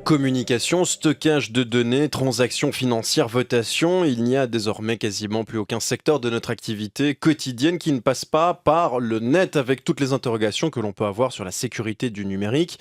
Communication, stockage de données, transactions financières, votation, il n'y a désormais quasiment plus aucun secteur de notre activité quotidienne qui ne passe pas par le net avec toutes les interrogations que l'on peut avoir sur la sécurité du numérique.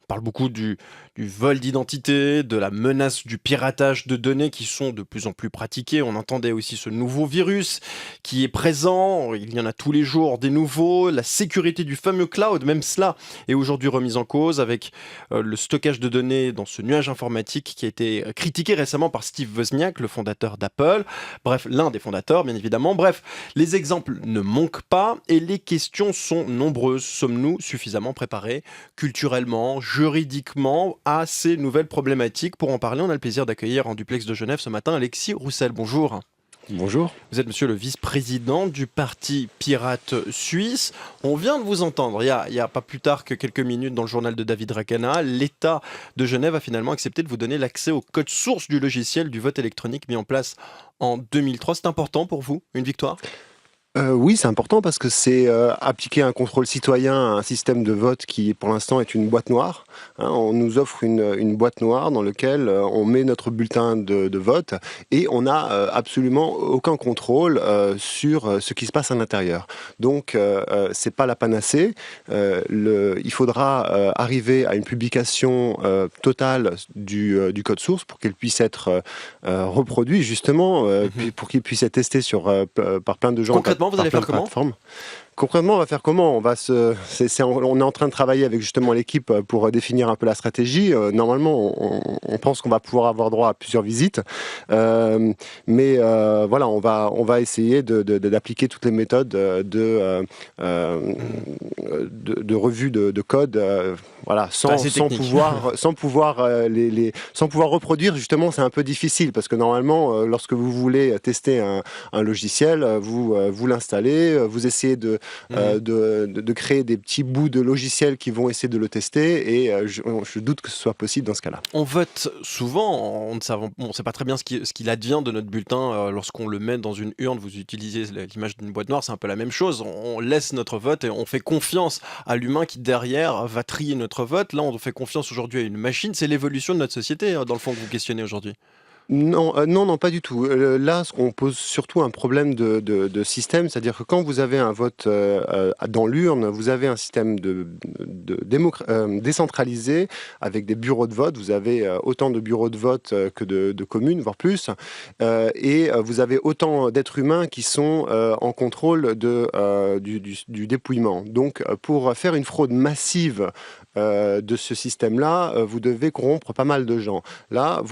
On parle beaucoup du vol d'identité, de la menace du piratage de données qui sont de plus en plus pratiquées. On entendait aussi ce nouveau virus qui est présent. Il y en a tous les jours des nouveaux. La sécurité du fameux cloud, même cela est aujourd'hui remise en cause avec le stockage de données dans ce nuage informatique qui a été critiqué récemment par Steve Wozniak, le fondateur d'Apple. Bref, l'un des fondateurs, bien évidemment. Bref, les exemples ne manquent pas et les questions sont nombreuses. Sommes-nous suffisamment préparés culturellement, juridiquement à ces nouvelles problématiques? Pour en parler, on a le plaisir d'accueillir en duplex de Genève ce matin Alexis Roussel. Bonjour. Bonjour. Vous êtes monsieur le vice-président du parti Pirate Suisse. On vient de vous entendre, il y a pas plus tard que quelques minutes dans le journal de David Rakana. L'État de Genève a finalement accepté de vous donner l'accès au code source du logiciel du vote électronique mis en place en 2003. C'est important pour vous, une victoire ? Oui, c'est important parce que c'est appliquer un contrôle citoyen à un système de vote qui, pour l'instant, est une boîte noire. On nous offre une boîte noire dans laquelle on met notre bulletin de vote et on n'a absolument aucun contrôle sur ce qui se passe à l'intérieur. Donc, c'est pas la panacée. Il faudra arriver à une publication totale du code source pour qu'il puisse être reproduit, justement, pour qu'il puisse être testé par plein de gens. Concrètement, vous allez faire comment ? Concrètement, on va faire comment ? On est en train de travailler avec justement l'équipe pour définir un peu la stratégie. Normalement, on pense qu'on va pouvoir avoir droit à plusieurs visites, mais voilà, on va essayer d'appliquer toutes les méthodes de revue de code, voilà, sans pouvoir reproduire. Justement, c'est un peu difficile parce que normalement, lorsque vous voulez tester un logiciel, vous l'installez, vous essayez de créer des petits bouts de logiciels qui vont essayer de le tester et je doute que ce soit possible dans ce cas-là. On vote souvent, on ne sait pas très bien ce qu'il advient de notre bulletin lorsqu'on le met dans une urne. Vous utilisez l'image d'une boîte noire, c'est un peu la même chose. On laisse notre vote et on fait confiance à l'humain qui derrière va trier notre vote. Là, on fait confiance aujourd'hui à une machine. C'est l'évolution de notre société, dans le fond, que vous questionnez aujourd'hui. Non, pas du tout. Là, on pose surtout un problème de système, c'est-à-dire que quand vous avez un vote dans l'urne, vous avez un système décentralisé avec des bureaux de vote. Vous avez autant de bureaux de vote que de communes, voire plus. Et vous avez autant d'êtres humains qui sont en contrôle du dépouillement. Donc, pour faire une fraude massive de ce système-là, vous devez corrompre pas mal de gens. Là,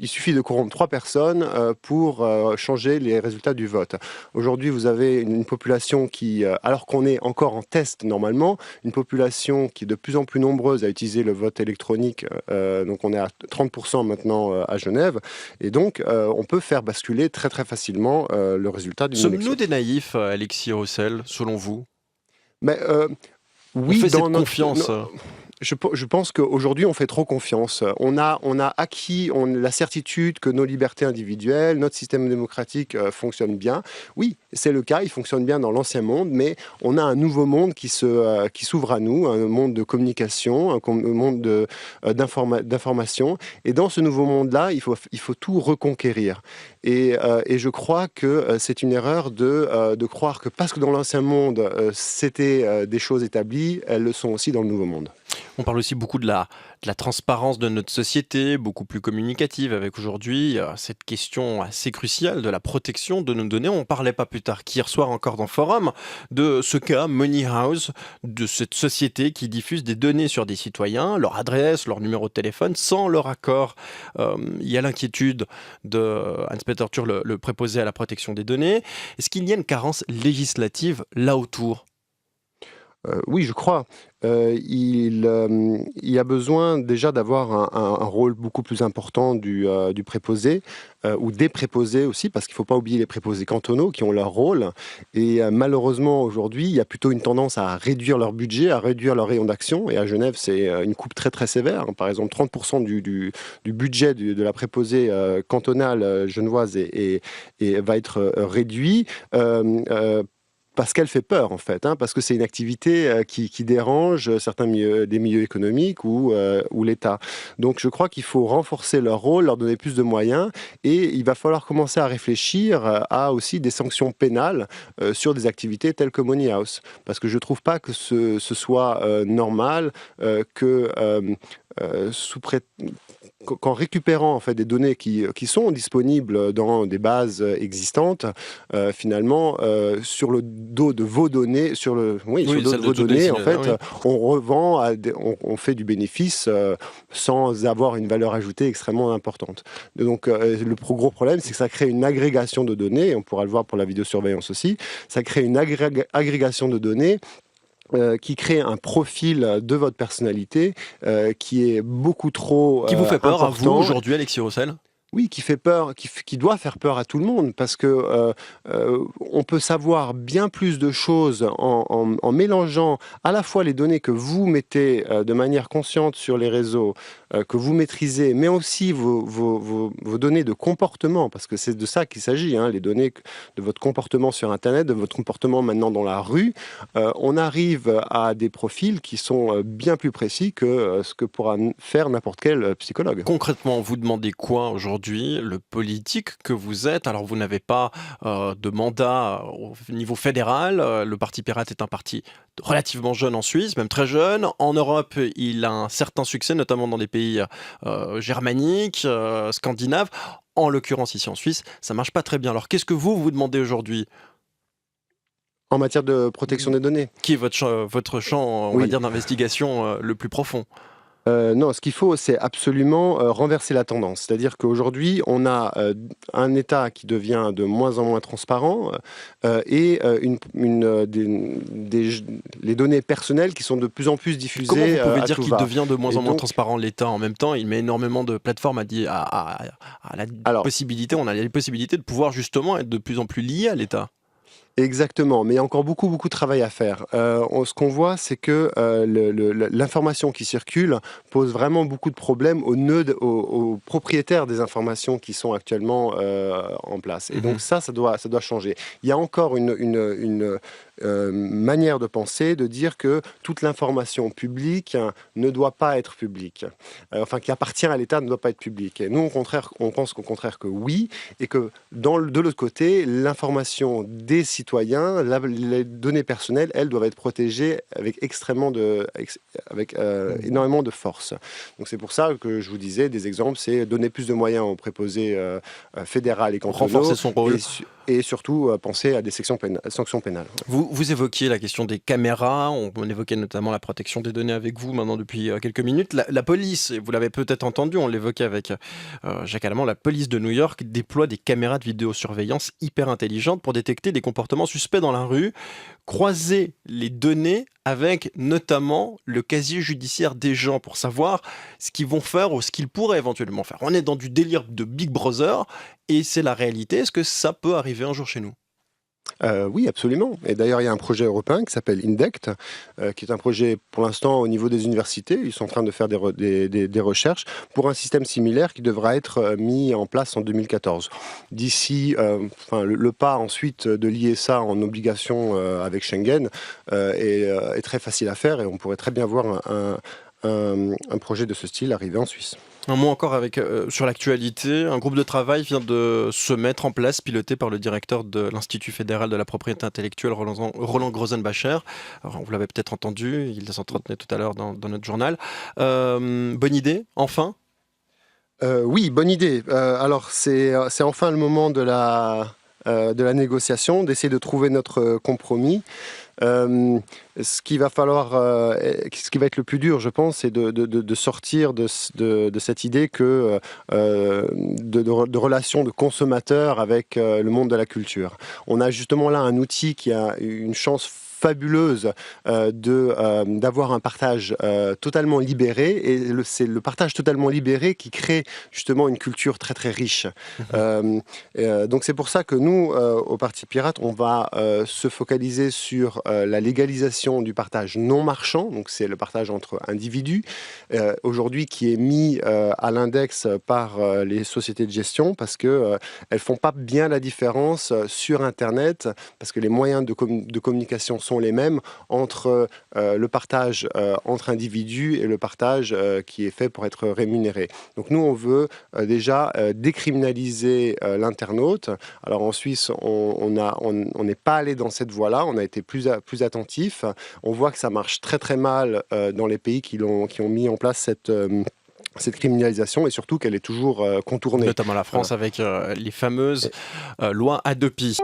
il suffit de corrompre 3 personnes pour changer les résultats du vote. Aujourd'hui, vous avez une population qui, alors qu'on est encore en test normalement, une population qui est de plus en plus nombreuse à utiliser le vote électronique. Donc on est à 30% maintenant à Genève. Et donc, on peut faire basculer très très facilement le résultat d'une élection. Sommes-nous des naïfs, Alexis Roussel, selon vous ? Mais, oui, on fait cette confiance. Je pense qu'aujourd'hui, on fait trop confiance. On a acquis la certitude que nos libertés individuelles, notre système démocratique fonctionne bien. Oui, c'est le cas, il fonctionne bien dans l'ancien monde, mais on a un nouveau monde qui s'ouvre à nous, un monde de communication, un monde d'information. Et dans ce nouveau monde-là, il faut tout reconquérir. Et je crois que c'est une erreur de croire que parce que dans l'ancien monde, c'était des choses établies, elles le sont aussi dans le nouveau monde. On parle aussi beaucoup de la transparence de notre société, beaucoup plus communicative avec aujourd'hui cette question assez cruciale de la protection de nos données. On ne parlait pas plus tard qu'hier soir encore dans Forum de ce cas Money House, de cette société qui diffuse des données sur des citoyens, leur adresse, leur numéro de téléphone, sans leur accord. Il y a l'inquiétude de Hans-Peter Thur, le préposé à la protection des données. Est-ce qu'il y a une carence législative là autour ? Oui, je crois. Il y a besoin déjà d'avoir un rôle beaucoup plus important du préposé ou des préposés aussi, parce qu'il ne faut pas oublier les préposés cantonaux qui ont leur rôle. Et malheureusement, aujourd'hui, il y a plutôt une tendance à réduire leur budget, à réduire leur rayon d'action. Et à Genève, c'est une coupe très très sévère. Par exemple, 30% du budget de la préposée cantonale genevoise va être réduit. parce qu'elle fait peur en fait, parce que c'est une activité qui dérange certains des milieux économiques ou l'État. Donc je crois qu'il faut renforcer leur rôle, leur donner plus de moyens, et il va falloir commencer à réfléchir à aussi des sanctions pénales sur des activités telles que Money House, parce que je ne trouve pas que ce soit normal que qu'en récupérant en fait des données qui sont disponibles dans des bases existantes, finalement sur le dos de vos données, sur le dos de vos données, en fait, on revend, on fait du bénéfice sans avoir une valeur ajoutée extrêmement importante. Donc le gros problème, c'est que ça crée une agrégation de données, et on pourra le voir pour la vidéosurveillance aussi, ça crée une agrégation de données qui crée un profil de votre personnalité qui est beaucoup trop Qui vous fait peur important. à vous aujourd'hui, Alexis Roussel ? Oui, qui fait peur, qui doit faire peur à tout le monde, parce que on peut savoir bien plus de choses en mélangeant à la fois les données que vous mettez de manière consciente sur les réseaux, que vous maîtrisez, mais aussi vos données de comportement, parce que c'est de ça qu'il s'agit, les données de votre comportement sur Internet, de votre comportement maintenant dans la rue. On arrive à des profils qui sont bien plus précis que ce que pourra faire n'importe quel psychologue. Concrètement, vous demandez quoi aujourd'hui, le politique que vous êtes? Alors, vous n'avez pas de mandat au niveau fédéral. Le Parti Pirate est un parti relativement jeune en Suisse, même très jeune. En Europe, il a un certain succès, notamment dans les pays germaniques, scandinaves. En l'occurrence, ici en Suisse, ça marche pas très bien. Alors, qu'est-ce que vous demandez aujourd'hui? En matière de protection des données. Qui est votre champ, on va dire, d'investigation le plus profond? Non, ce qu'il faut, c'est absolument renverser la tendance. C'est-à-dire qu'aujourd'hui, on a un État qui devient de moins en moins transparent et les données personnelles qui sont de plus en plus diffusées. Comment vous pouvez dire qu'il va. devient de moins en moins transparent, l'État? En même temps, il met énormément de plateformes à la possibilité, on a les possibilités de pouvoir justement être de plus en plus liés à l'État. Exactement, mais il y a encore beaucoup de travail à faire. Ce qu'on voit, c'est que l'information qui circule pose vraiment beaucoup de problèmes aux propriétaires des informations qui sont actuellement en place. Et donc ça doit changer. Il y a encore une manière de penser, de dire que toute l'information publique ne doit pas être publique. Enfin, qui appartient à l'État ne doit pas être publique. Et nous, au contraire, on pense qu'au contraire que oui, et que de l'autre côté, l'information des citoyens, les données personnelles, elles doivent être protégées avec énormément de force. Donc c'est pour ça que je vous disais, des exemples, c'est donner plus de moyens aux préposés fédéral et cantonaux. Renforcer son rôle. Et surtout penser à des sanctions pénales. Vous évoquiez la question des caméras, on évoquait notamment la protection des données avec vous maintenant depuis quelques minutes. La police, vous l'avez peut-être entendu, on l'évoquait avec Jacques Allemand, la police de New York déploie des caméras de vidéosurveillance hyper intelligentes pour détecter des comportements suspects dans la rue, croiser les données avec notamment le casier judiciaire des gens pour savoir ce qu'ils vont faire ou ce qu'ils pourraient éventuellement faire. On est dans du délire de Big Brother et c'est la réalité. Est-ce que ça peut arriver un jour chez nous ? Oui, absolument. Et d'ailleurs, il y a un projet européen qui s'appelle INDECT, qui est un projet pour l'instant au niveau des universités. Ils sont en train de faire des recherches pour un système similaire qui devra être mis en place en 2014. D'ici, le pas ensuite de lier ça en obligation avec Schengen est très facile à faire et on pourrait très bien voir un projet de ce style arriver en Suisse. Un mot encore sur l'actualité. Un groupe de travail vient de se mettre en place, piloté par le directeur de l'Institut fédéral de la propriété intellectuelle, Roland Grosenbacher. Alors, vous l'avez peut-être entendu, il s'entretenait tout à l'heure dans notre journal. Bonne idée, enfin ? Oui, bonne idée. Alors, c'est enfin le moment de la négociation, d'essayer de trouver notre compromis. Ce qui va être le plus dur, je pense, c'est de sortir de cette idée que de relations de consommateurs avec le monde de la culture. On a justement là un outil qui a une chance fabuleuse d'avoir un partage totalement libéré, et c'est le partage totalement libéré qui crée justement une culture très très riche. Donc c'est pour ça que nous, au Parti Pirate, on va se focaliser sur la légalisation du partage non marchand, donc c'est le partage entre individus, aujourd'hui qui est mis à l'index par les sociétés de gestion, parce que elles font pas bien la différence sur Internet, parce que les moyens de communication sont les mêmes entre le partage entre individus et le partage qui est fait pour être rémunéré. Donc nous, on veut déjà décriminaliser l'internaute. Alors en Suisse, on n'est pas allé dans cette voie-là, on a été plus attentif. On voit que ça marche très très mal dans les pays qui ont mis en place cette criminalisation, et surtout qu'elle est toujours contournée. Notamment la France avec les fameuses lois Hadopi.